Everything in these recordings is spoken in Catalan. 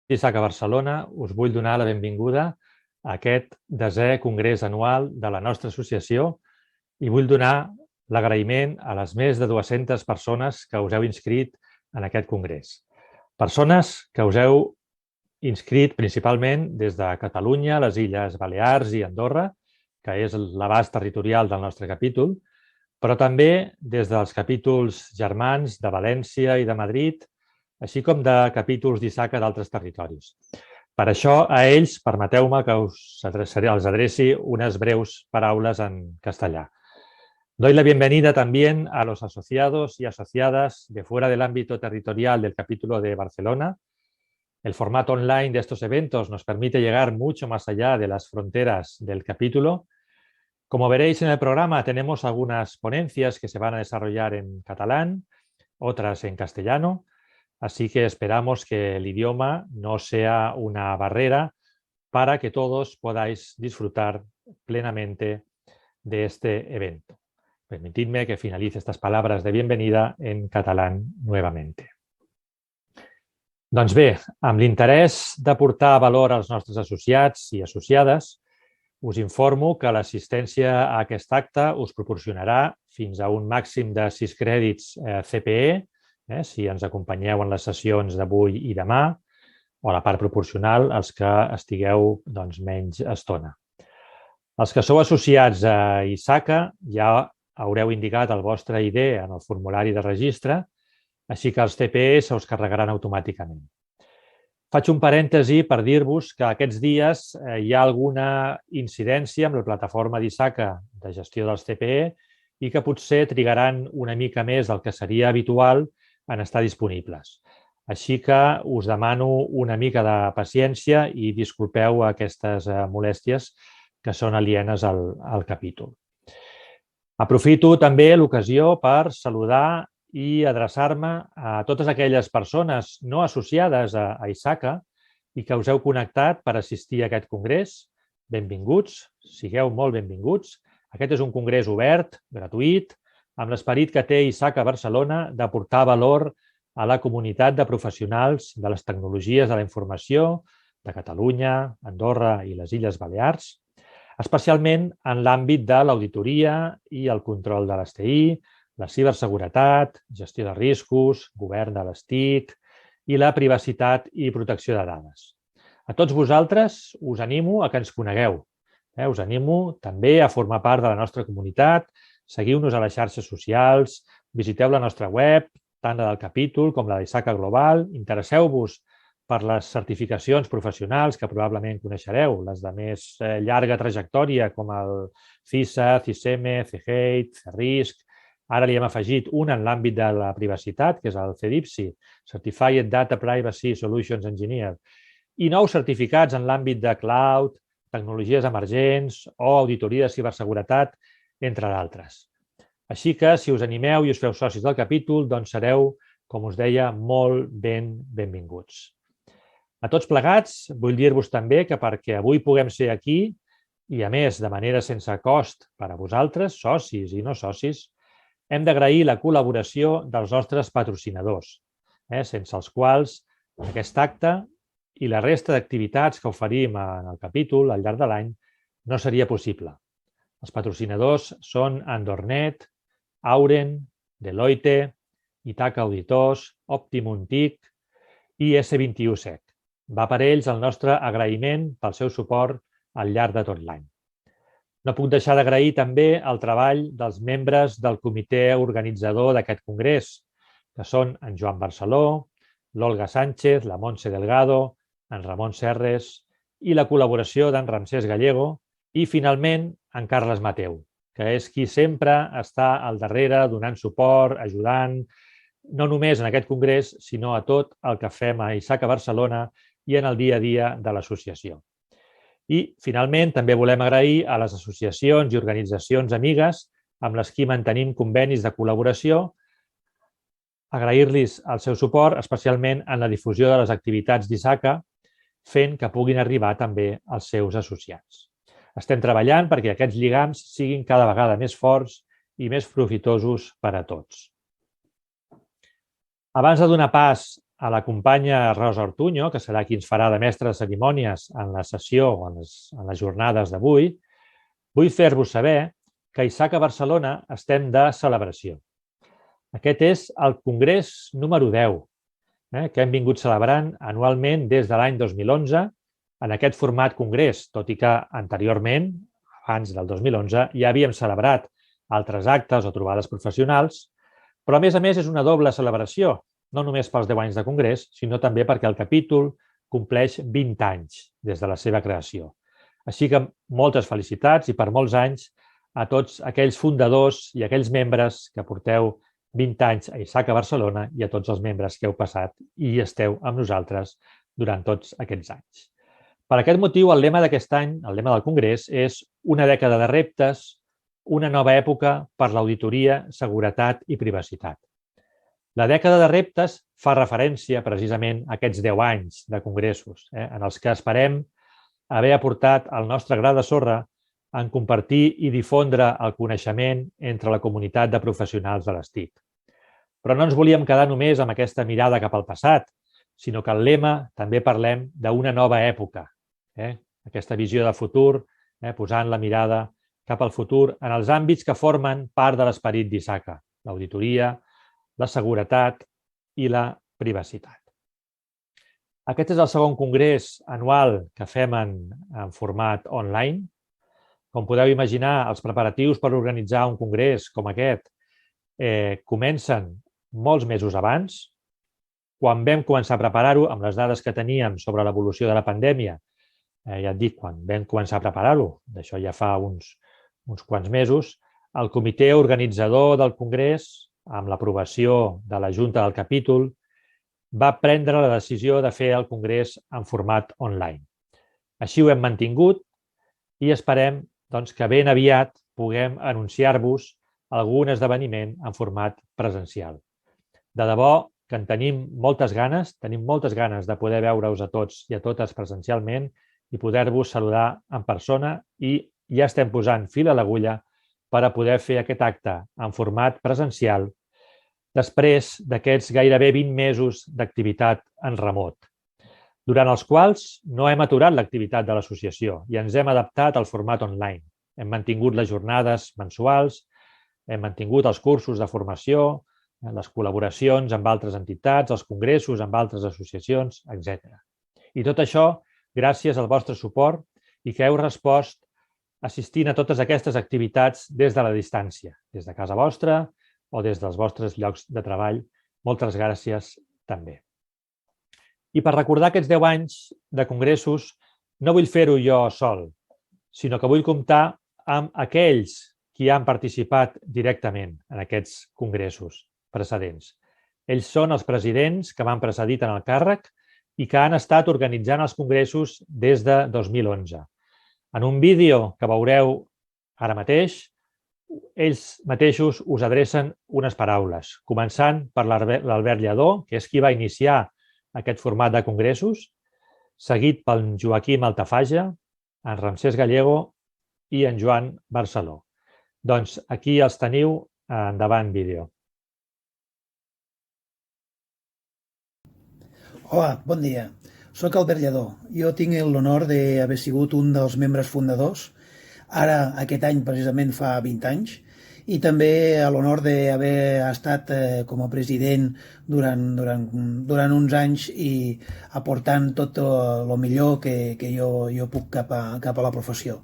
d'ISAC a Barcelona, us vull donar la benvinguda a aquest 10è congrés anual de la nostra associació i vull donar l'agraïment a les més de 200 persones que us heu inscrit en aquest congrés. Persones que us heu inscrit principalment des de Catalunya, les Illes Balears i Andorra, que és l'abast territorial del nostre capítol, però també des dels capítols germans de València i de Madrid, així com de capítols d'ISAC d'altres territoris. Per això, a ells, permeteu-me que els adreci unes breus paraules en castellà. Doy la bienvenida también a los asociados y asociadas de fuera del ámbito territorial del capítulo de Barcelona. El formato online de estos eventos nos permite llegar mucho más allá de las fronteras del capítulo. Como veréis en el programa, tenemos algunas ponencias que se van a desarrollar en catalán, otras en castellano, así que esperamos que el idioma no sea una barrera para que todos podáis disfrutar plenamente de este evento. Permitidme que finalice estas palabras de bienvenida en catalán nuevamente. Doncs bé, amb l'interès d'aportar valor als nostres associats i associades, us informo que l'assistència a aquest acte us proporcionarà fins a un màxim de 6 crèdits CPE, si ens acompanyeu en les sessions d'avui i demà, o a la part proporcional els que estigueu menys estona. Els que sou associats a ISACA ja haureu indicat el vostre ID en el formulari de registre, així que els CPE se us carregaran automàticament. Faig un parèntesi per dir-vos que aquests dies hi ha alguna incidència amb la plataforma d'ISACA de gestió dels CPE i que potser trigaran una mica més del que seria habitual en estar disponibles. Així que us demano una mica de paciència i disculpeu aquestes molèsties que són alienes al capítol. Aprofito també l'ocasió per saludar i adreçar-me a totes aquelles persones no associades a ISACA i que us heu connectat per assistir a aquest congrés. Benvinguts, sigueu molt benvinguts. Aquest és un congrés obert, gratuït, amb l'esperit que té ISACA Barcelona d'aportar valor a la comunitat de professionals de les tecnologies de la informació de Catalunya, Andorra i les Illes Balears, especialment en l'àmbit de l'auditoria i el control de les TI, la ciberseguretat, gestió de riscos, govern de les TIC i la privacitat i protecció de dades. A tots vosaltres us animo a que ens conegueu. Us animo també a formar part de la nostra comunitat, seguiu-nos a les xarxes socials, visiteu la nostra web, tant la del capítol com la d'ISACA Global, interesseu-vos per les certificacions professionals que probablement coneixereu, les de més llarga trajectòria com el CISA, CISEME, CGATE, CRISC. Ara li hem afegit un en l'àmbit de la privacitat, que és el CDIPSI, Certified Data Privacy Solutions Engineer, i nous certificats en l'àmbit de cloud, tecnologies emergents o auditoria de ciberseguretat, entre d'altres. Així que, si us animeu i us feu socis del capítol, doncs sereu, com us deia, molt benvinguts. A tots plegats, vull dir-vos també que perquè avui puguem ser aquí, i a més de manera sense cost per a vosaltres, socis i no socis, hem d'agrair la col·laboració dels nostres patrocinadors, sense els quals aquest acte i la resta d'activitats que oferim en el capítol al llarg de l'any no seria possible. Els patrocinadors són Andornet, Auren, Deloitte, Itaca Auditors, Optimum TIC i S21Sec. Va per ells el nostre agraïment pel seu suport al llarg de tot l'any. No puc deixar d'agrair també el treball dels membres del comitè organitzador d'aquest congrés, que són en Joan Barceló, l'Olga Sánchez, la Montse Delgado, en Ramon Serres i la col·laboració d'en Ramsès Gallego i, finalment, en Carles Mateu, que és qui sempre està al darrere donant suport, ajudant, no només en aquest congrés, sinó a tot el que fem a ISACA Barcelona i en el dia a dia de l'associació. I, finalment, també volem agrair a les associacions i organitzacions amigues amb les qui mantenim convenis de col·laboració, agrair-los el seu suport, especialment en la difusió de les activitats d'ISACA, fent que puguin arribar també als seus associats. Estem treballant perquè aquests lligams siguin cada vegada més forts i més profitosos per a tots. Abans de donar pas a la companya Rosa Ortuño, que serà qui ens farà de mestre de cerimònies en la sessió o en les jornades d'avui, vull fer-vos saber que a ISAC a Barcelona estem de celebració. Aquest és el congrés número 10, que hem vingut celebrant anualment des de l'any 2011 en aquest format congrés, tot i que anteriorment, abans del 2011, ja havíem celebrat altres actes o trobades professionals, però a més és una doble celebració, no només pels 10 anys de congrés, sinó també perquè el capítol compleix 20 anys des de la seva creació. Així que moltes felicitats i per molts anys a tots aquells fundadors i aquells membres que porteu 20 anys a ISAC a Barcelona i a tots els membres que heu passat i esteu amb nosaltres durant tots aquests anys. Per aquest motiu, el lema d'aquest any, el lema del Congrés, és una dècada de reptes, una nova època per l'auditoria, seguretat i privacitat. La dècada de reptes fa referència precisament a aquests 10 anys de congressos, en els que esperem haver aportat el nostre gra de sorra en compartir i difondre el coneixement entre la comunitat de professionals de les TIC. Però no ens volíem quedar només amb aquesta mirada cap al passat, sinó que al lema també parlem d'una nova època, aquesta visió de futur, posant la mirada cap al futur en els àmbits que formen part de l'esperit d'ISACA, l'auditoria, la seguretat i la privacitat. Aquest és el segon congrés anual que fem en format online. Com podeu imaginar, els preparatius per organitzar un congrés com aquest comencen molts mesos abans. Quan vam començar a preparar-ho, amb les dades que teníem sobre l'evolució de la pandèmia, ja et dic, quan vam començar a preparar-ho, d'això ja fa uns quants mesos, el comitè organitzador del congrés, amb l'aprovació de la Junta del capítol, va prendre la decisió de fer el congrés en format online. Així ho hem mantingut i esperem que ben aviat puguem anunciar-vos algun esdeveniment en format presencial. De debò que en tenim moltes ganes de poder veure-us a tots i a totes presencialment i poder-vos saludar en persona i ja estem posant fil a l'agulla per a poder fer aquest acte en format presencial després d'aquests gairebé 20 mesos d'activitat en remot, durant els quals no hem aturat l'activitat de l'associació i ens hem adaptat al format online. Hem mantingut les jornades mensuals, hem mantingut els cursos de formació, les col·laboracions amb altres entitats, els congressos amb altres associacions, etc. I tot això gràcies al vostre suport i que heu respost assistint a totes aquestes activitats des de la distància, des de casa vostra o des dels vostres llocs de treball. Moltes gràcies també. I per recordar aquests 10 anys de congressos, no vull fer-ho jo sol, sinó que vull comptar amb aquells qui han participat directament en aquests congressos precedents. Ells són els presidents que m'han precedit en el càrrec i que han estat organitzant els congressos des de 2011. En un vídeo que veureu ara mateix, ells mateixos us adrecen unes paraules, començant per l'Albert Lledó, que és qui va iniciar aquest format de congressos, seguit pel Joaquim Altafaja, en Ramsès Gallego i en Joan Barceló. Doncs aquí els teniu, endavant vídeo. Hola, bon dia. Soc Albert Lledó. Jo tinc l'honor d'haver sigut un dels membres fundadors. Ara, aquest any, precisament, fa 20 anys. I també l'honor d'haver estat com a president durant uns anys i aportant tot el millor que jo puc cap a la professió.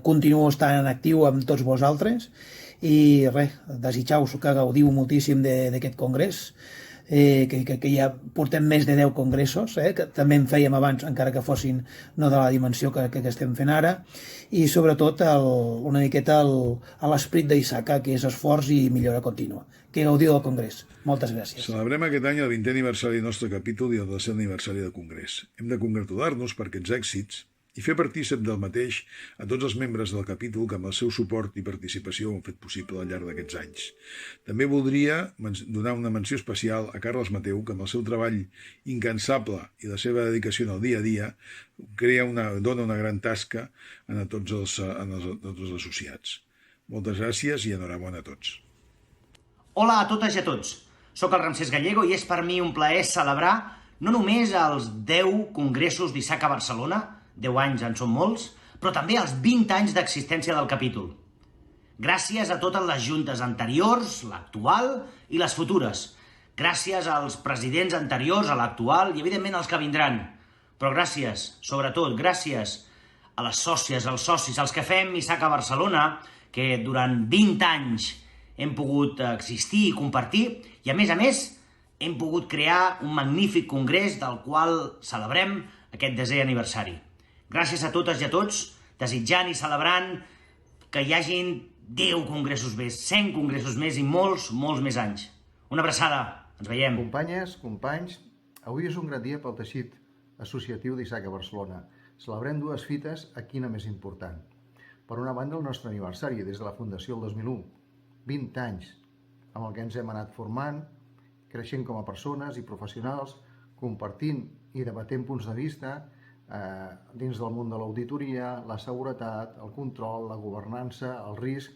Continuo estant actiu amb tots vosaltres i res, desitjar-vos que gaudiu moltíssim d'aquest congrés, que ja portem més de 10 congressos, que també en fèiem abans, encara que fossin no de la dimensió que estem fent ara, i sobretot una miqueta a l'esperit d'ISACA, que és esforç i millora contínua. Que gaudiu del congrés. Moltes gràcies. Celebrem aquest any el 20è aniversari del nostre capítol i el 10è aniversari del congrés. Hem de congratular-nos per aquests èxits i fer partícip del mateix a tots els membres del capítol que amb el seu suport i participació ho han fet possible al llarg d'aquests anys. També voldria donar una menció especial a Carles Mateu, que amb el seu treball incansable i la seva dedicació en el dia a dia dona una gran tasca a tots els associats. Moltes gràcies i enhorabona a tots. Hola a totes i a tots. Soc el Ramsés Gallego i és per mi un plaer celebrar no només els 10 congressos d'Isaac a Barcelona, 10 anys en són molts, però també els 20 anys d'existència del capítol. Gràcies a totes les juntes anteriors, l'actual i les futures. Gràcies als presidents anteriors, a l'actual i, evidentment, als que vindran. Però gràcies, sobretot, gràcies a les sòcies, als socis, als que fem Isaac a Barcelona, que durant 20 anys hem pogut existir i compartir, i a més, hem pogut crear un magnífic congrés del qual celebrem aquest 10è aniversari. Gràcies a totes i a tots, desitjant i celebrant que hi hagin 10 congressos més, 100 congressos més i molts, molts més anys. Una abraçada, ens veiem. Companyes, companys, avui és un gran dia pel teixit associatiu d'Isaac a Barcelona. Celebrem dues fites a quina més important. Per una banda, el nostre aniversari, des de la fundació el 2001, 20 anys, amb el que ens hem anat formant, creixent com a persones i professionals, compartint i debatent punts de vista dins del món de l'auditoria, la seguretat, el control, la governança, el risc.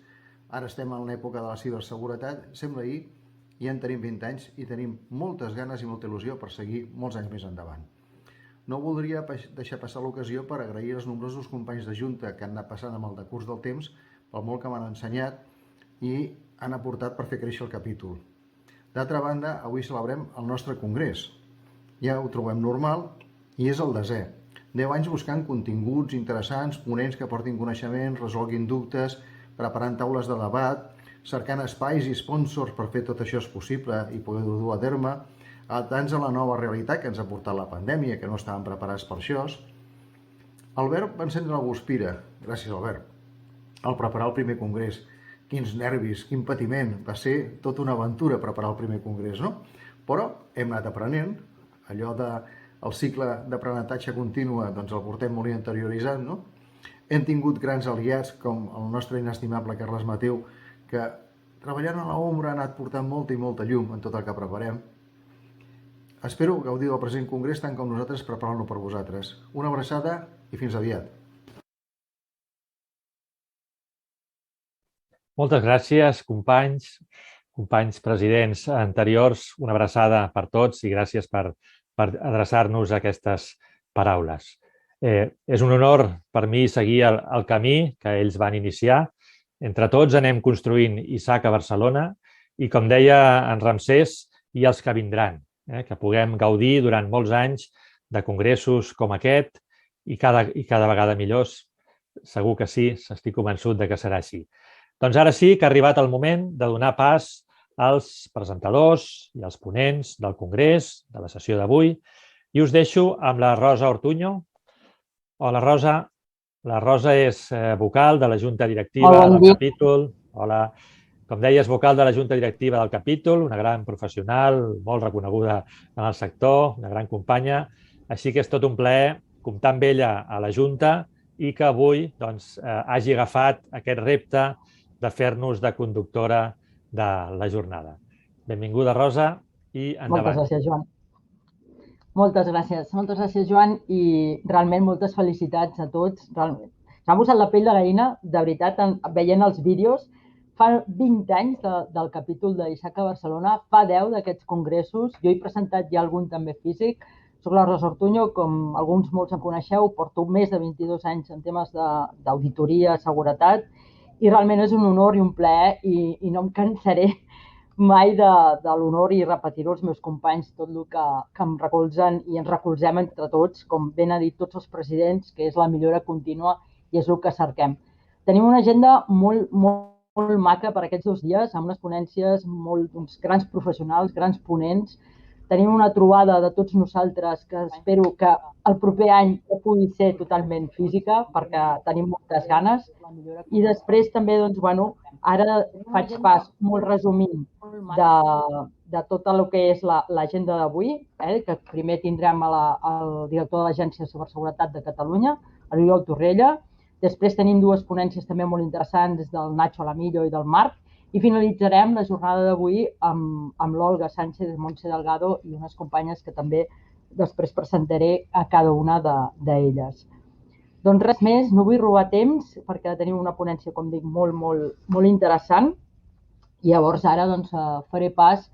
Ara estem en l'època de la ciberseguretat, sembla ahir, i en tenim 20 anys i tenim moltes ganes i molta il·lusió per seguir molts anys més endavant. No voldria deixar passar l'ocasió per agrair als nombrosos companys de Junta que han anat passant amb el decurs del temps, pel molt que m'han ensenyat i han aportat per fer créixer el capítol. D'altra banda, avui celebrem el nostre congrés. Ja ho trobem normal i és el 10è. 10 anys buscant continguts interessants, ponents que portin coneixement, resolguin dubtes, preparant taules de debat, cercant espais i sponsors per fer tot això possible i poder-ho dur a terme, adaptant-nos a la nova realitat que ens ha portat la pandèmia, que no estàvem preparats per això. Albert va encendre la guspira, gràcies Albert, al preparar el primer congrés. Quins nervis, quin patiment, va ser tota una aventura preparar el primer congrés, no? Però hem anat aprenent, allò del cicle d'aprenentatge contínua doncs el portem molt interioritzat, no? Hem tingut grans aliats com el nostre inestimable Carles Mateu, que treballant a l'ombra ha anat portant molta i molta llum en tot el que preparem. Espero gaudir del present congrés tant com nosaltres preparant-lo per vosaltres. Una abraçada i fins aviat. Moltes gràcies, companys presidents anteriors. Una abraçada per tots i gràcies per adreçar-nos a aquestes paraules. És un honor per mi seguir el camí que ells van iniciar. Entre tots anem construint Isaac a Barcelona i, com deia en Ramsés, i els que vindran, que puguem gaudir durant molts anys de congressos com aquest i cada vegada millors. Segur que sí, estic convençut que serà així. Doncs ara sí que ha arribat el moment de donar pas als presentadors i als ponents del congrés, de la sessió d'avui, i us deixo amb la Rosa Ortuño. Hola, Rosa. La Rosa és vocal de la Junta Directiva del capítol. Hola. Com deies, vocal de la Junta Directiva del capítol, una gran professional, molt reconeguda en el sector, una gran companya. Així que és tot un plaer comptar amb ella a la Junta i que avui hagi agafat aquest repte de fer-nos de conductora de la jornada. Benvinguda, Rosa, i endavant. Moltes gràcies, Joan. Moltes gràcies, Joan, i realment moltes felicitats a tots. S'ha posat la pell de gallina, de veritat, veient els vídeos. Fa 20 anys del capítol d'Isaac a Barcelona, fa 10 d'aquests congressos. Jo he presentat ja algun també físic. Soc la Rosa Ortuño, com alguns molts em coneixeu, porto més de 22 anys en temes d'auditoria, seguretat, i realment és un honor i un plaer i no em cansaré mai de l'honor i repetir-ho als meus companys tot el que em recolzen i ens recolzem entre tots, com ben ha dit tots els presidents, que és la millora contínua i és el que cerquem. Tenim una agenda molt maca per aquests 2 dies, amb unes ponències d'uns grans professionals, grans ponents. Tenim una trobada de tots nosaltres que espero que el proper any pugui ser totalment física perquè tenim moltes ganes. I després també, ara faig pas molt resumint de tot el que és l'agenda d'avui, que primer tindrem el director de l'Agència de Ciberseguretat de Catalunya, l'Oriol Torrella. Després tenim 2 ponències també molt interessants del Nacho Alamillo i del Marc. I finalitzarem la jornada d'avui amb l'Olga Sánchez de Montse Delgado i unes companyes que també després presentaré a cada una d'elles. Doncs res més, no vull robar temps perquè tenim una ponència, com dic, molt interessant. I llavors ara faré pas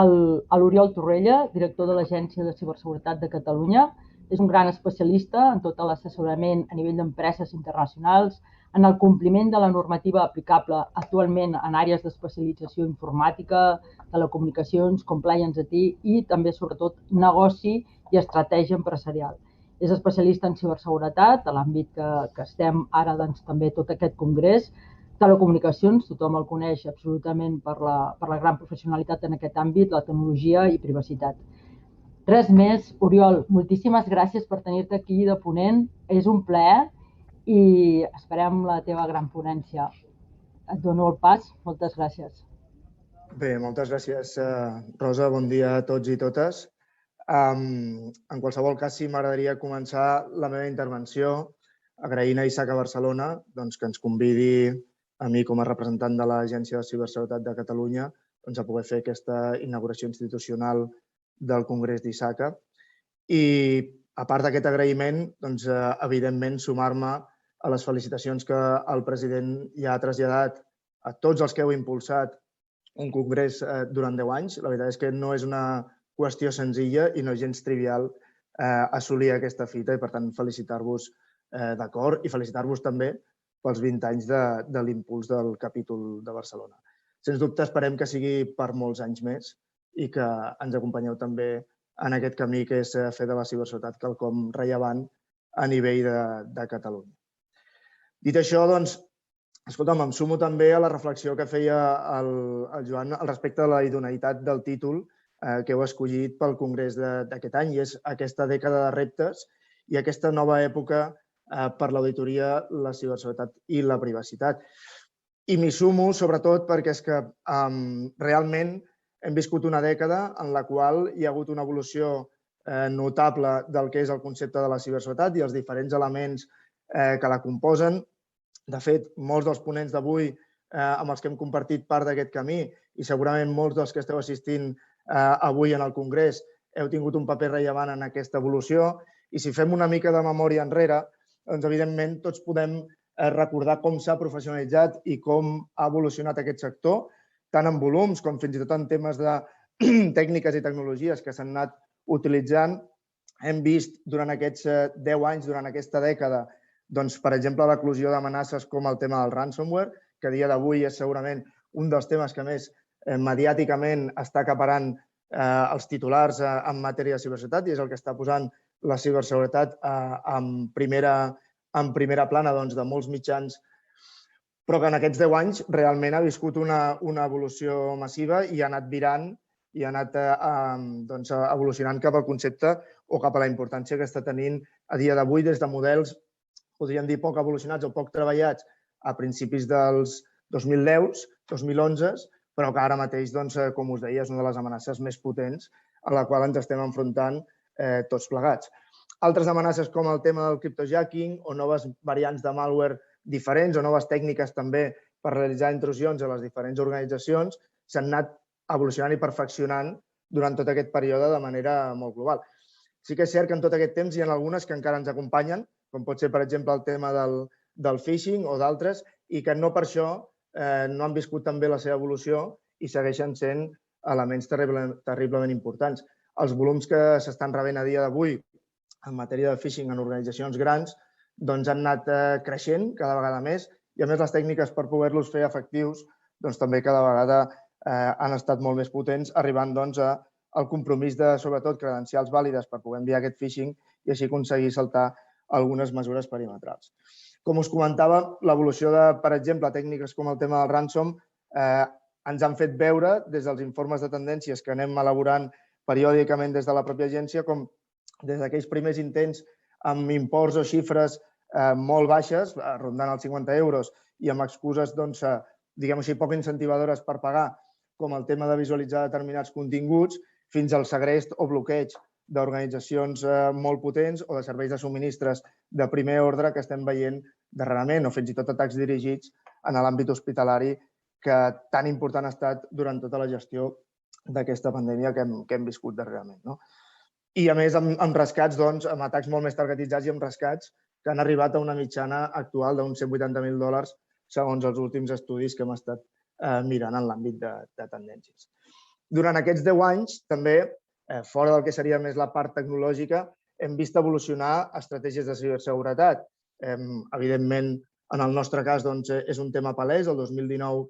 l'Oriol Torrella, director de l'Agència de Ciberseguretat de Catalunya. És un gran especialista en tot l'assessorament a nivell d'empreses internacionals, en el compliment de la normativa aplicable actualment en àrees d'especialització informàtica, telecomunicacions, compliance IT i també, sobretot, negoci i estratègia empresarial. És especialista en ciberseguretat, a l'àmbit que estem ara també tot aquest congrés. Telecomunicacions, tothom el coneix absolutament per la gran professionalitat en aquest àmbit, la tecnologia i privacitat. Res més, Oriol, moltíssimes gràcies per tenir-te aquí de ponent. És un plaer i esperem la teva gran ponència. Et dono el pas. Moltes gràcies. Bé, moltes gràcies, Rosa. Bon dia a tots i totes. En qualsevol cas, sí, m'agradaria començar la meva intervenció agraint a ISACA Barcelona que ens convidi a mi com a representant de l'Agència de Ciberseguretat de Catalunya a poder fer aquesta inauguració institucional del Congrés d'ISACA. I, a part d'aquest agraïment, evidentment, sumar-me a les felicitacions que el president ja ha traslladat a tots els que heu impulsat un congrés durant 10 anys. La veritat és que no és una qüestió senzilla i no és gens trivial assolir aquesta fita i, per tant, felicitar-vos d'acord i felicitar-vos també pels 20 anys de l'impuls del capítol de Barcelona. Sens dubte, esperem que sigui per molts anys més i que ens acompanyeu també en aquest camí que és fer de la ciberseguretat quelcom rellevant a nivell de Catalunya. Dit això, escolta'm, em sumo també a la reflexió que feia el Joan al respecte de la idoneïtat del títol que heu escollit pel congrés d'aquest any, i és aquesta dècada de reptes i aquesta nova època per l'auditoria, la ciberseguretat i la privacitat. I m'hi sumo, sobretot, perquè és que realment hem viscut una dècada en la qual hi ha hagut una evolució notable del que és el concepte de la ciberseguretat i els diferents elements que la composen. De fet, molts dels ponents d'avui amb els que hem compartit part d'aquest camí i segurament molts dels que esteu assistint avui en el Congrés heu tingut un paper rellevant en aquesta evolució, i si fem una mica de memòria enrere, evidentment tots podem recordar com s'ha professionalitzat i com ha evolucionat aquest sector, tant en volums com fins i tot en temes de tècniques i tecnologies que s'han anat utilitzant. Hem vist durant aquests 10 anys, durant aquesta dècada, per exemple, l'eclosió d'amenaces com el tema del ransomware, que a dia d'avui és segurament un dels temes que més mediàticament està acaparant els titulars en matèria de ciberseguretat i és el que està posant la ciberseguretat en primera plana de molts mitjans, però que en aquests 10 anys realment ha viscut una evolució massiva i ha anat virant i ha anat evolucionant cap al concepte o cap a la importància que està tenint a dia d'avui des de models, podríem dir, poc evolucionats o poc treballats a principis dels 2010, 2011, però que ara mateix, com us deia, és una de les amenaces més potents a la qual ens estem enfrontant tots plegats. Altres amenaces com el tema del cryptojacking o noves variants de malware diferents o noves tècniques també per realitzar intrusions a les diferents organitzacions s'han anat evolucionant i perfeccionant durant tot aquest període de manera molt global. Sí que és cert que en tot aquest temps hi ha algunes que encara ens acompanyen, com pot ser, per exemple, el tema del phishing o d'altres, i que no per això no han viscut també la seva evolució i segueixen sent elements terriblement importants. Els volums que s'estan rebent a dia d'avui en matèria de phishing en organitzacions grans han anat creixent cada vegada més i, a més, les tècniques per poder-los fer efectius també cada vegada han estat molt més potents, arribant al compromís de, sobretot, credencials vàlides per poder enviar aquest phishing i així aconseguir saltar algunes mesures perimetrals. Com us comentava, l'evolució de, per exemple, tècniques com el tema del ransom ens han fet veure des dels informes de tendències que anem elaborant periòdicament des de la pròpia agència, com des d'aquells primers intents amb imports o xifres molt baixes, rondant els 50 euros, i amb excuses, diguem així, poc incentivadores per pagar, com el tema de visualitzar determinats continguts, fins al segrest o bloqueig d'organitzacions molt potents o de serveis de subministres de primer ordre que estem veient darrerament, o fins i tot atacs dirigits en l'àmbit hospitalari que tan important ha estat durant tota la gestió d'aquesta pandèmia que hem viscut darrerament. I, a més, amb rescats, amb atacs molt més targetitzats i amb rescats que han arribat a una mitjana actual d'uns $180.000 segons els últims estudis que hem estat mirant en l'àmbit de tendències. Durant aquests 10 anys, també, fora del que seria més la part tecnològica, hem vist evolucionar estratègies de ciberseguretat. Evidentment, en el nostre cas, és un tema palès. El 2019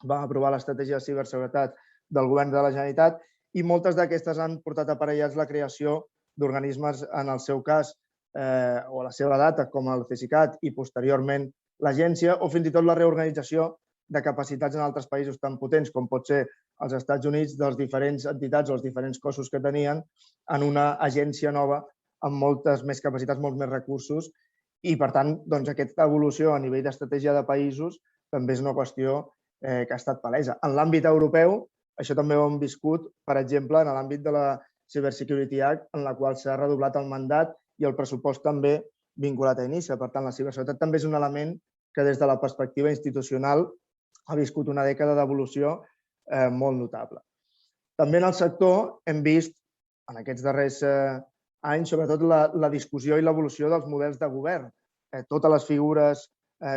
vam aprovar l'estratègia de ciberseguretat del Govern de la Generalitat i moltes d'aquestes han portat aparellats la creació d'organismes, en el seu cas, o a la seva data, com el CSICAT i posteriorment l'agència, o fins i tot la reorganització de capacitats en altres països tan potents com pot ser als Estats Units, de les diferents entitats o els diferents cossos que tenien en una agència nova amb moltes més capacitats, molts més recursos i, per tant, aquesta evolució a nivell d'estratègia de països també és una qüestió que ha estat palesa. En l'àmbit europeu, això també ho hem viscut, per exemple, en l'àmbit de la Cybersecurity Act, en la qual s'ha redoblat el mandat i el pressupost també vinculat a INISA. Per tant, la ciberseguretat també és un element que des de la perspectiva institucional ha viscut una dècada d'evolució molt notable. També en el sector hem vist, en aquests darrers anys, sobretot la discussió i l'evolució dels models de govern. Totes les figures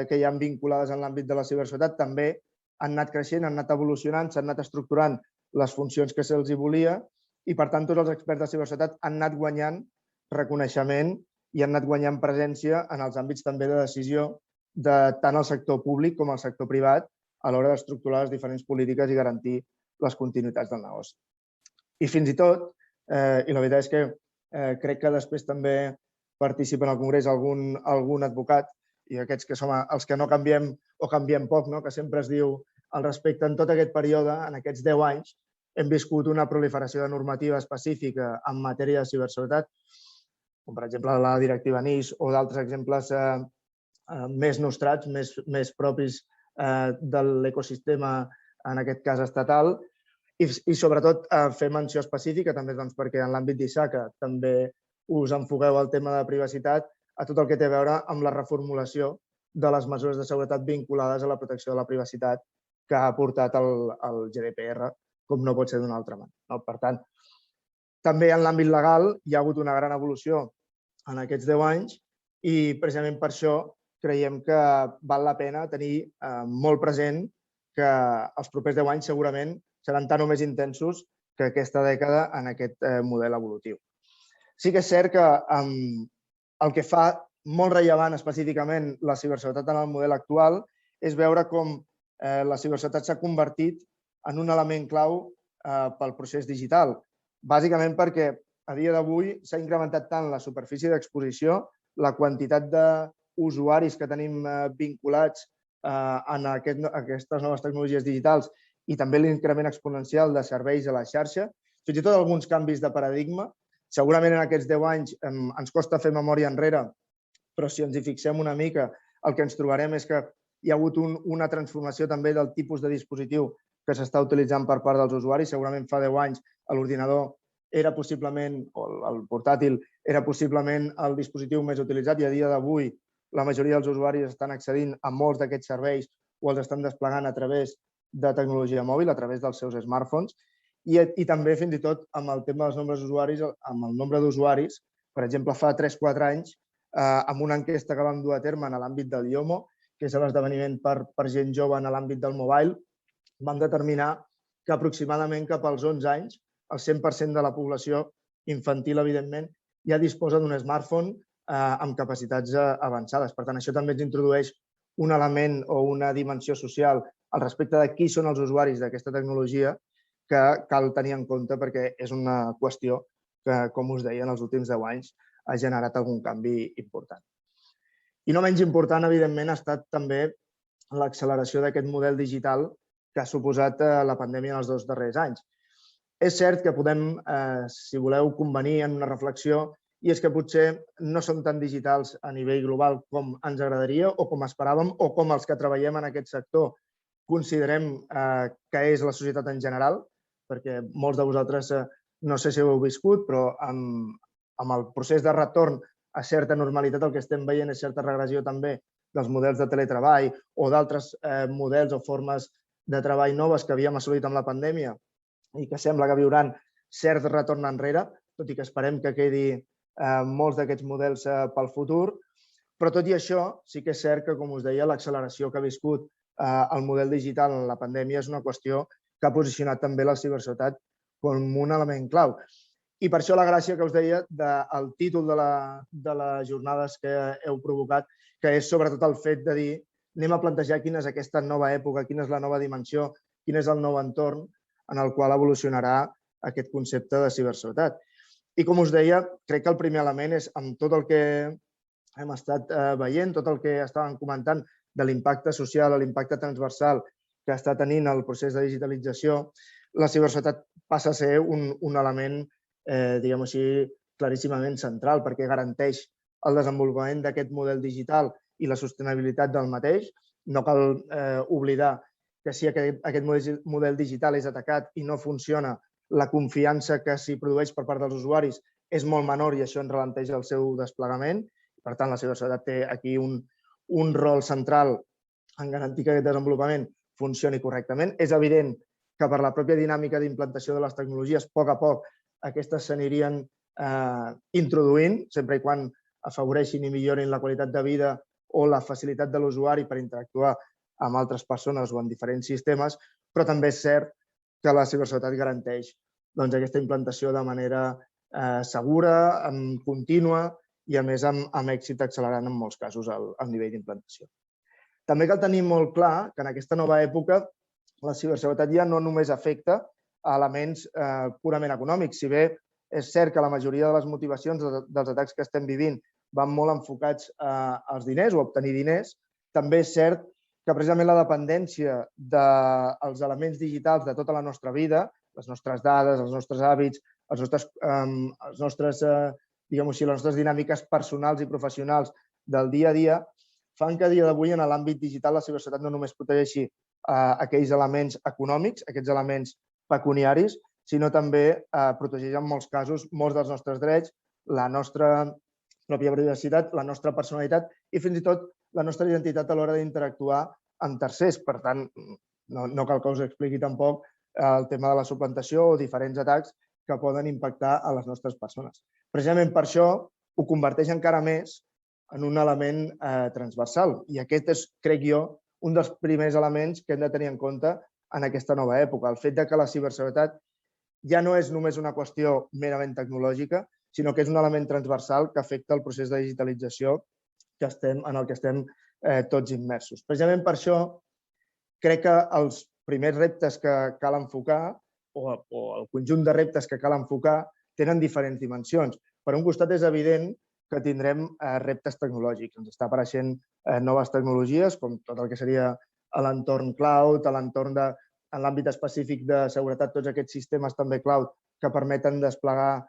que hi han vinculades en l'àmbit de la ciberseguretat també han anat creixent, han anat evolucionant, s'han anat estructurant les funcions que se'ls volia i, per tant, tots els experts de ciberseguretat han anat guanyant reconeixement i han anat guanyant presència en els àmbits també de decisió de tant el sector públic com el sector privat a l'hora d'estructurar les diferents polítiques i garantir les continuïtats del negoci. I fins i tot, i la veritat és que crec que després també participa en el Congrés algun advocat, i aquests que som els que no canviem o canviem poc, que sempre es diu al respecte, en tot aquest període, en aquests 10 anys, hem viscut una proliferació de normativa específica en matèria de ciberseguretat, com per exemple la directiva NIS o d'altres exemples més nostrats, més propis de l'ecosistema, en aquest cas estatal, i sobretot fer menció específica també perquè en l'àmbit d'ISACA també us enfoqueu al tema de privacitat, a tot el que té a veure amb la reformulació de les mesures de seguretat vinculades a la protecció de la privacitat que ha portat el GDPR, com no pot ser d'una altra manera. Per tant, també en l'àmbit legal hi ha hagut una gran evolució en aquests 10 anys i precisament per això creiem que val la pena tenir molt present que els propers 10 anys segurament seran tan o més intensos que aquesta dècada en aquest model evolutiu. Sí que és cert que el que fa molt rellevant específicament la ciberseguretat en el model actual és veure com la ciberseguretat s'ha convertit en un element clau pel procés digital. Bàsicament perquè a dia d'avui s'ha incrementat tant la superfície d'exposició, la quantitat d'usuaris que tenim vinculats en aquestes noves tecnologies digitals i també l'increment exponencial de serveis a la xarxa, fins i tot alguns canvis de paradigma. Segurament en aquests 10 anys ens costa fer memòria enrere, però si ens hi fixem una mica, el que ens trobarem és que hi ha hagut una transformació també del tipus de dispositiu que s'està utilitzant per part dels usuaris. Segurament fa 10 anys l'ordinador era possiblement, o el portàtil era possiblement el dispositiu més utilitzat i a dia d'avui la majoria dels usuaris estan accedint a molts d'aquests serveis o els estan desplegant a través de tecnologia mòbil, a través dels seus smartphones. I també, fins i tot, amb el tema dels nombres d'usuaris, amb el nombre d'usuaris, per exemple, fa 3-4 anys, amb una enquesta que vam dur a terme en l'àmbit del IOMO, que és l'esdeveniment per gent jove en l'àmbit del mobile, vam determinar que aproximadament cap als 11 anys el 100% de la població infantil, evidentment, ja disposa d'un smartphone amb capacitats avançades. Per tant, això també ens introdueix un element o una dimensió social al respecte de qui són els usuaris d'aquesta tecnologia que cal tenir en compte perquè és una qüestió que, com us deia, en els últims 10 anys ha generat algun canvi important. I no menys important, evidentment, ha estat també l'acceleració d'aquest model digital que ha suposat la pandèmia en els 2 darrers anys. És cert que podem, si voleu, convenir en una reflexió i és que potser no són tan digitals a nivell global com ens agradaria o com esperàvem o com els que treballem en aquest sector considerem que és la societat en general, perquè molts de vosaltres no sé si ho heu viscut, però amb el procés de retorn a certa normalitat el que estem veient és certa regressió també dels models de teletreball o d'altres models o formes de treball noves que havíem assolit amb la pandèmia i que sembla que viuran cert retorn enrere, tot i que esperem que quedi molts d'aquests models pel futur. Però tot i això, sí que és cert que, com us deia, l'acceleració que ha viscut el model digital en la pandèmia és una qüestió que ha posicionat també la ciberseguretat com un element clau. I per això la gràcia que us deia del títol de les jornades que heu provocat, que és sobretot el fet de dir anem a plantejar quina és aquesta nova època, quina és la nova dimensió, quin és el nou entorn en el qual evolucionarà aquest concepte de ciberseguretat. I com us deia, crec que el primer element és amb tot el que hem estat veient, tot el que estàvem comentant de l'impacte social, l'impacte transversal que està tenint el procés de digitalització, la ciberseguretat passa a ser un element, diguem-ho així, claríssimament central, perquè garanteix el desenvolupament d'aquest model digital i la sostenibilitat del mateix. No cal oblidar que si aquest model digital és atacat i no funciona, la confiança que s'hi produeix per part dels usuaris és molt menor i això en ralenteix el seu desplegament. Per tant, la ciberseguretat té aquí un rol central en garantir que aquest desenvolupament funcioni correctament. És evident que per la pròpia dinàmica d'implantació de les tecnologies, a poc aquestes s'anirien introduint, sempre i quan afavoreixin i millorin la qualitat de vida o la facilitat de l'usuari per interactuar amb altres persones o en diferents sistemes, però també és cert que la ciberseguretat garanteix aquesta implantació de manera segura, contínua i, a més, amb èxit accelerant en molts casos el nivell d'implantació. També cal tenir molt clar que en aquesta nova època la ciberseguretat ja no només afecta a elements purament econòmics. Si bé és cert que la majoria de les motivacions dels atacs que estem vivint van molt enfocats als diners o a obtenir diners, també és cert que precisament la dependència dels elements digitals de tota la nostra vida, les nostres dades, els nostres hàbits, les nostres dinàmiques personals i professionals del dia a dia, fan que a dia d'avui en l'àmbit digital la ciberseguretat no només protegeixi aquells elements econòmics, aquests elements pecuniaris, sinó també protegeix en molts casos molts dels nostres drets, la nostra pròpia privacitat, la nostra personalitat i fins i tot la nostra identitat a l'hora d'interactuar amb tercers. Per tant, no cal que us expliqui tampoc el tema de la suplantació o diferents atacs que poden impactar a les nostres persones. Precisament per això ho converteix encara més en un element transversal. I aquest és, crec jo, un dels primers elements que hem de tenir en compte en aquesta nova època. El fet que la ciberseguretat ja no és només una qüestió merament tecnològica, sinó que és un element transversal que afecta el procés de digitalització en el que estem tots immersos. Precisament per això crec que els primers reptes que cal enfocar o el conjunt de reptes que cal enfocar tenen diferents dimensions. Per un costat és evident que tindrem reptes tecnològics. Ens està apareixent noves tecnologies, com tot el que seria l'entorn cloud, l'entorn en l'àmbit específic de seguretat, tots aquests sistemes també cloud que permeten desplegar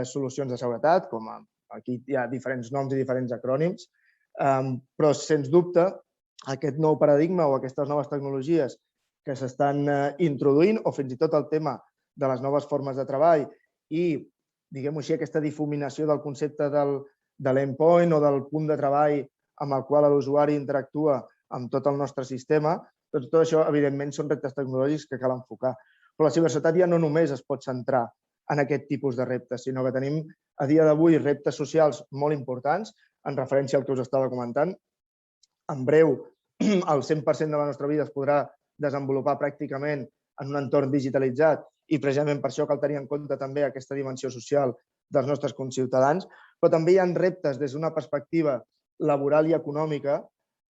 solucions de seguretat, com aquí hi ha diferents noms i diferents acrònims, però, sens dubte, aquest nou paradigma o aquestes noves tecnologies que s'estan introduint, o fins i tot el tema de les noves formes de treball i, diguem-ho així, aquesta difuminació del concepte de l'endpoint o del punt de treball amb el qual l'usuari interactua amb tot el nostre sistema, tot això, evidentment, són reptes tecnològics que cal enfocar. Però la ciberseguretat ja no només es pot centrar en aquest tipus de reptes, sinó que tenim a dia d'avui reptes socials molt importants, en referència al que us estava comentant. En breu, el 100% de la nostra vida es podrà desenvolupar pràcticament en un entorn digitalitzat i precisament per això cal tenir en compte també aquesta dimensió social dels nostres conciutadans, però també hi ha reptes des d'una perspectiva laboral i econòmica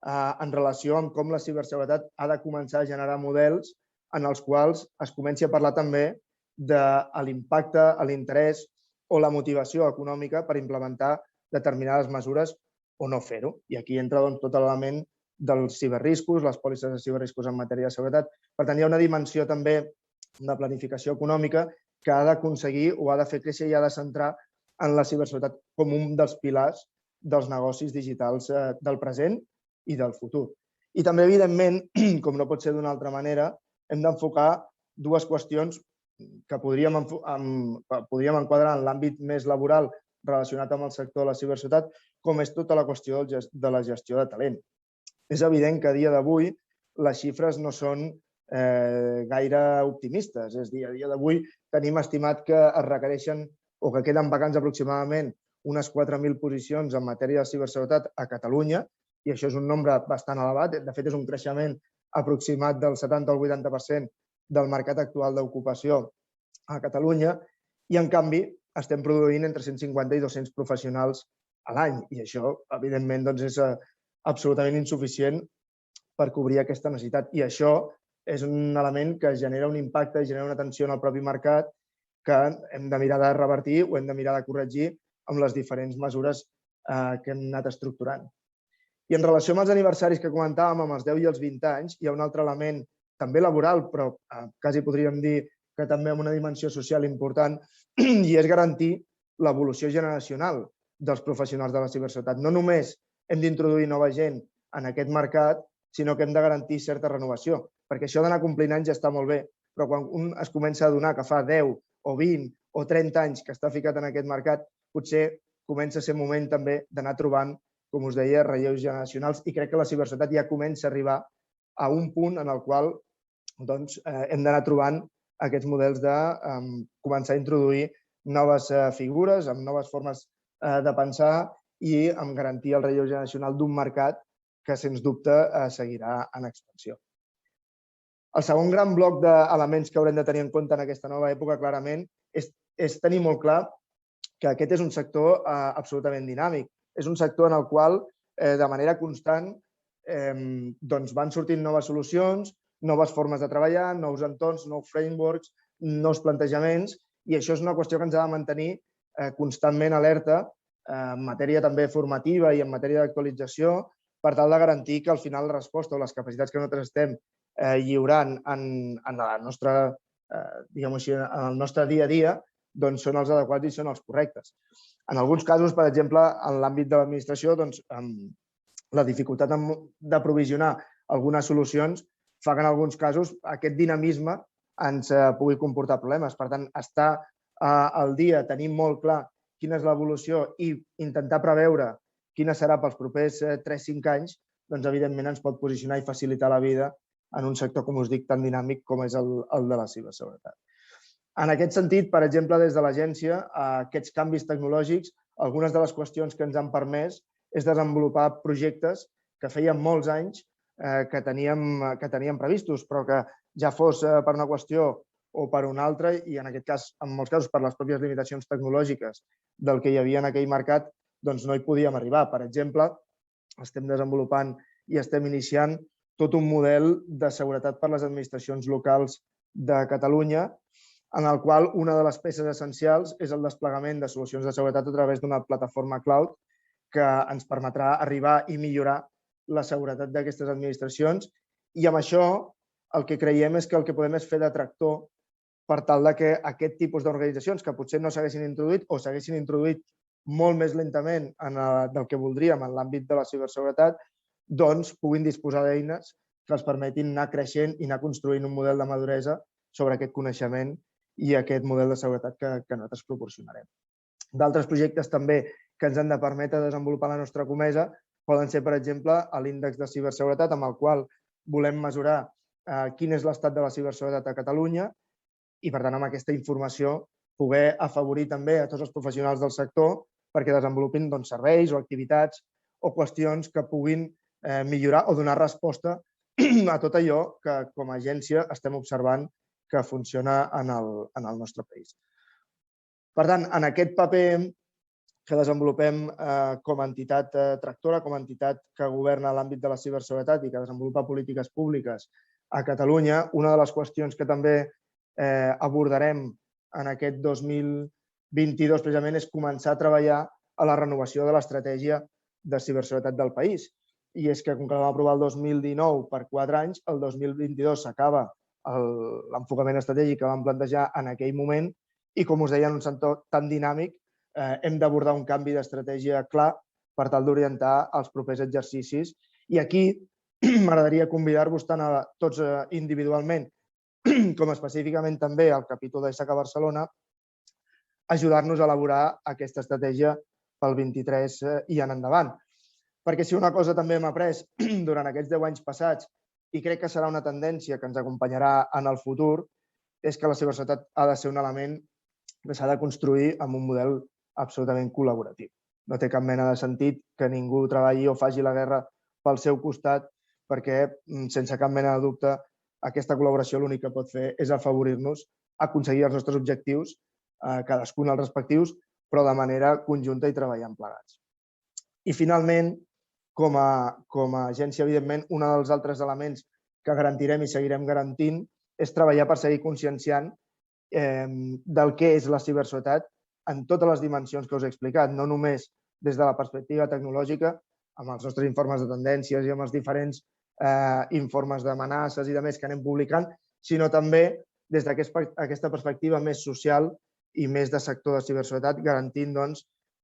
en relació amb com la ciberseguretat ha de començar a generar models en els quals es comenci a parlar també de l'impacte, l'interès o la motivació econòmica per implementar determinades mesures o no fer-ho. I aquí entra tot l'element dels ciberriscos, les pòlisses de ciberriscos en matèria de seguretat. Per tant, hi ha una dimensió també de planificació econòmica que ha d'aconseguir o ha de fer créixer i ha de centrar en la ciberseguretat com un dels pilars dels negocis digitals del present i del futur. I també, evidentment, com no pot ser d'una altra manera, hem d'enfocar dues qüestions que podríem enquadrar en l'àmbit més laboral relacionat amb el sector de la ciberseguretat, com és tota la qüestió de la gestió de talent. És evident que a dia d'avui les xifres no són gaire optimistes. És a dir, a dia d'avui tenim estimat que es requereixen o que queden vacants aproximadament unes 4.000 posicions en matèria de ciberseguretat a Catalunya, i això és un nombre bastant elevat. De fet, és un creixement aproximat del 70 al 80% del mercat actual d'ocupació a Catalunya i, en canvi, estem produint entre 150 i 200 professionals a l'any i això, evidentment, és absolutament insuficient per cobrir aquesta necessitat. I això és un element que genera un impacte i genera una tensió en el propi mercat que hem de mirar de revertir o hem de mirar de corregir amb les diferents mesures que hem anat estructurant. I en relació amb els aniversaris que comentàvem, amb els 10 i els 20 anys, hi ha un altre element també laboral, però quasi podríem dir que també amb una dimensió social important, i és garantir l'evolució generacional dels professionals de la ciberseguretat. No només hem d'introduir nova gent en aquest mercat, sinó que hem de garantir certa renovació, perquè això d'anar complint anys ja està molt bé, però quan un es comença a adonar que fa 10 o 20 o 30 anys que està ficat en aquest mercat, potser comença a ser moment també d'anar trobant, com us deia, relleus generacionals i crec que la ciberseguretat ja comença a arribar a un punt en el qual hem d'anar trobant aquests models de començar a introduir noves figures, amb noves formes de pensar i amb garantir el relleu generacional d'un mercat que, sens dubte, seguirà en expansió. El segon gran bloc d'elements que haurem de tenir en compte en aquesta nova època, clarament, és tenir molt clar que aquest és un sector absolutament dinàmic. És un sector en el qual, de manera constant, van sortint noves solucions, noves formes de treballar, nous entorns, nous frameworks, nous plantejaments, i això és una qüestió que ens ha de mantenir constantment alerta en matèria també formativa i en matèria d'actualització per tal de garantir que al final la resposta o les capacitats que nosaltres estem lliurant en el nostre dia a dia són els adequats i són els correctes. En alguns casos, per exemple, en l'àmbit de l'administració, la dificultat de provisionar algunes solucions fa que en alguns casos aquest dinamisme ens pugui comportar problemes. Per tant, estar al dia, tenir molt clar quina és l'evolució i intentar preveure quina serà pels propers 3-5 anys, doncs evidentment ens pot posicionar i facilitar la vida en un sector, com us dic, tan dinàmic com és el de la ciberseguretat. En aquest sentit, per exemple, des de l'agència, aquests canvis tecnològics, algunes de les qüestions que ens han permès és desenvolupar projectes que feien molts anys que teníem previstos, però que ja fos per una qüestió o per una altra, i en aquest cas, en molts casos, per les pròpies limitacions tecnològiques del que hi havia en aquell mercat, doncs no hi podíem arribar. Per exemple, estem desenvolupant i estem iniciant tot un model de seguretat per a les administracions locals de Catalunya, en el qual una de les peces essencials és el desplegament de solucions de seguretat a través d'una plataforma cloud que ens permetrà arribar i millorar la seguretat d'aquestes administracions. I amb això el que creiem és que el que podem és fer de tractor per tal que aquest tipus d'organitzacions que potser no s'haguessin introduït o s'haguessin introduït molt més lentament del que voldríem en l'àmbit de la ciberseguretat, doncs puguin disposar d'eines que els permetin anar creixent i anar construint un model de maduresa sobre aquest coneixement i aquest model de seguretat que nosaltres proporcionarem. D'altres projectes també que ens han de permetre desenvolupar la nostra comesa poden ser, per exemple, l'índex de ciberseguretat, amb el qual volem mesurar quin és l'estat de la ciberseguretat a Catalunya i, per tant, amb aquesta informació poder afavorir també a tots els professionals del sector perquè desenvolupin serveis o activitats o qüestions que puguin millorar o donar resposta a tot allò que com a agència estem observant que funciona en el nostre país. Per tant, en aquest paper que desenvolupem com a entitat tractora, com a entitat que governa l'àmbit de la ciberseguretat i que desenvolupa polítiques públiques a Catalunya, una de les qüestions que també abordarem en aquest 2022 precisament és començar a treballar a la renovació de l'estratègia de ciberseguretat del país. I és que, com que vam aprovar el 2019 per 4 anys, el 2022 s'acaba l'enfocament estratègic que vam plantejar en aquell moment i, com us deia, en un sector tan dinàmic hem d'abordar un canvi d'estratègia clar per tal d'orientar els propers exercicis. I aquí m'agradaria convidar-vos tant a tots individualment com específicament també al capítol d'ISACA Barcelona a ajudar-nos a elaborar aquesta estratègia pel 23 i en endavant. Perquè si una cosa també hem après durant aquests 10 anys passats i crec que serà una tendència que ens acompanyarà en el futur, és que la ciberseguretat ha de ser un element que s'ha de construir amb un model absolutament col·laboratiu. No té cap mena de sentit que ningú treballi o faci la guerra pel seu costat perquè, sense cap mena de dubte, aquesta col·laboració l'únic que pot fer és afavorir-nos a aconseguir els nostres objectius, cadascun els respectius, però de manera conjunta i treballant plegats. I finalment, com a agència, evidentment, un dels altres elements que garantirem i seguirem garantint és treballar per seguir conscienciant del que és la ciberseguretat en totes les dimensions que us he explicat, no només des de la perspectiva tecnològica, amb els nostres informes de tendències i amb els diferents informes d'amenaces i de més que anem publicant, sinó també des d'aquesta perspectiva més social i més de sector de ciberseguretat, garantint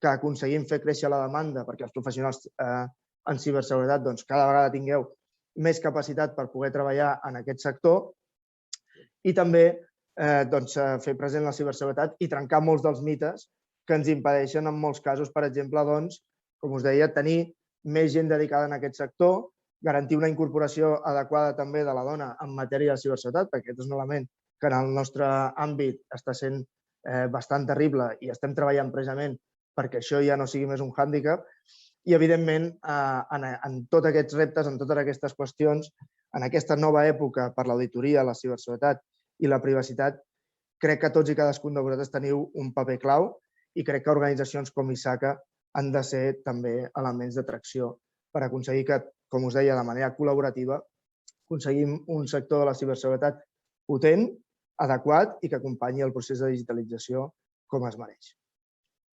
que aconseguim fer créixer la demanda perquè els professionals en ciberseguretat cada vegada tingueu més capacitat per poder treballar en aquest sector i també fer present la ciberseguretat i trencar molts dels mites que ens impedeixen en molts casos, per exemple, com us deia, tenir més gent dedicada en aquest sector, garantir una incorporació adequada també de la dona en matèria de ciberseguretat, perquè aquest és un element que en el nostre àmbit està sent bastant terrible i estem treballant precisament perquè això ja no sigui més un hàndicap. I, evidentment, en tots aquests reptes, en totes aquestes qüestions, en aquesta nova època per l'auditoria, la ciberseguretat i la privacitat, crec que tots i cadascun de vosaltres teniu un paper clau i crec que organitzacions com ISACA han de ser també elements d'atracció per aconseguir que, com us deia, de manera col·laborativa, aconseguim un sector de la ciberseguretat potent, adequat i que acompanyi el procés de digitalització com es mereix.